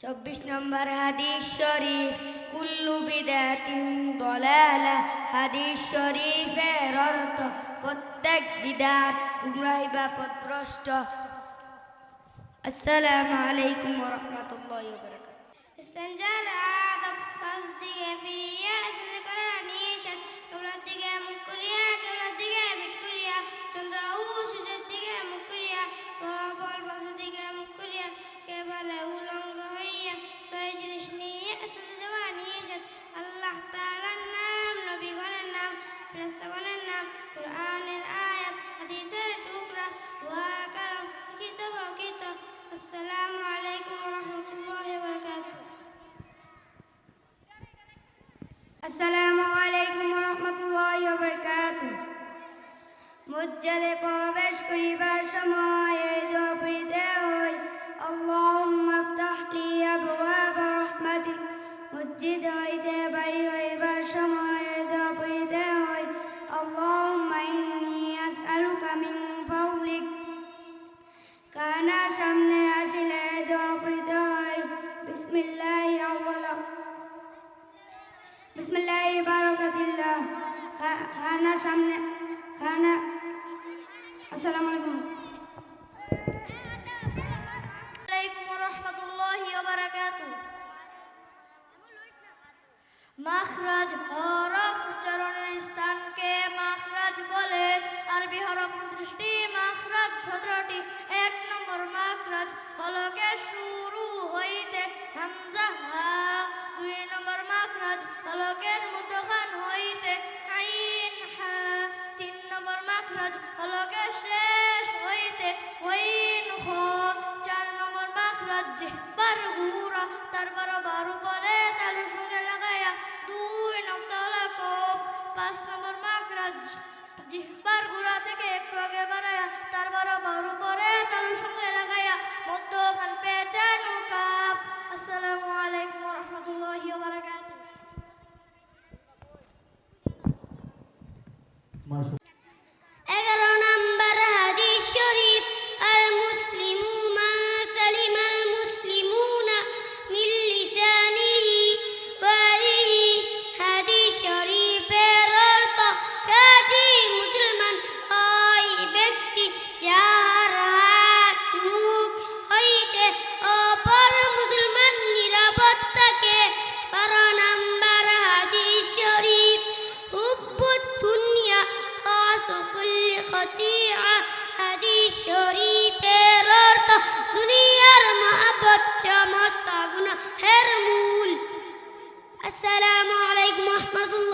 24 নম্বর হাদিস শরীফ কুল্লু বিদাতিন দালালাহ। হাদিস শরীফের অর্থ প্রত্যেক বিদাত গুমরাহি বা পথভ্রষ্ট। আসসালামু আলাইকুম ওয়া রাহমাতুল্লাহি ওয়া বারাকাতুহু। ইস্তেঞ্জার আদব পাশ দিকে ফিরিয়া আসলে করা নিষেধ। কেবলার দিকে মুখ করিয়া কেবলার দিকে পিঠ করিয়া চন্দ্র ও সূর্যের দিকে মুখ করিয়া প্রবল পাশের দিকে মুখ করিয়া কেবলে উলঙ্গ হইয়া ছয় জিনিস নিয়ে আসলে যাওয়া নিষেধ। আল্লাহ তাআলার নাম, নবীগণের নাম, ফেরেশতাগণের নাম, কুরআনের আয়াত, হাদিসের টুকরা, দোয়া কালাম, লিখিত বর্ণিত। আসসালামু আলাইকুম ওয়া রাহমাতুল্লাহি ওয়া বারাকাতুহু। আসসালামু আলাইকুম ওয়া রাহমাতুল্লাহি ওয়া বারাকাতুহু। মসজিদে প্রবেশ করিবার সময় এই দোয়া পড়িতে হয়, আল্লাহুম্মা ইফতাহ লি আবওয়াবা রাহমাতিক। মসজিদ হইতে বাহির হইবার সময় এই দোয়া পড়িতে হয়, আল্লাহুম্মা ইন্নী আসআলুকা মিন ফাদলিক। কানার সামনে আসিলে এই দোয়া পড়িতে হয়, বিসমিল্লাহি আউওয়ালা বিসমিল্লাহি বারাকাতিল্লাহ। খানার সামনে খানা। আসসালামু আলাইকুম ওয়া রাহমাতুল্লাহি ওয়া বারাকাতুহু। মাখরাজ হরফ উচ্চারণের স্থানকে মাখরাজ বলে। আরবি হরফ 29টি, মাখরাজ 17টি। 1 নম্বর মাখরাজ হলকে শুরু হইতে হামজা হা। 2 নম্বর মাখরাজ হলকের মধ্যখান হইতে আইন হা। 3 নম্বর মাখরাজ হলকে শেষ হইতে ওয়াইন খ। 4 নম্বর মাখরাজ জিহ্বার গুড়া তার বরাবর উপরে তালুর সঙ্গে লাগায়া 2 নক্তা ওয়ালা কফ। 5 নম্বর মাখরাজ জিহ্বার গুড়া থেকে একটু আগে বাড়ায়া তার বরাবর উপরে তালুর সঙ্গে লাগায়া মধ্যখান পেঁচানো কাপ। আসসালামু আলাইকুম ওয়া রাহমাতুল্লাহি ওয়া বারাকাতুহু। নম্বর হাদিস শরীফ আল মুসলিমু মান সালিমাল মুসলিমুনা মিন লিসানিহি ওয়া ইয়াদিহি। হাদিস শরীফের অর্থ খ্যাতি মুসলমান ওই ব্যক্তি যার হাত মুখ হইতে অপর মুসলমান নিরাপদ থাকে। 12 নম্বর হাদিস শরীফ হুব্বুদ দুনিয়া কুল্লি খতিআ। হাদিস শরীফের অর্থ দুনিয়ার মহব্বত সমস্ত গুনাহের মূল। আসসালামু আলাইকুম ওয়া রাহমাতুল্লাহি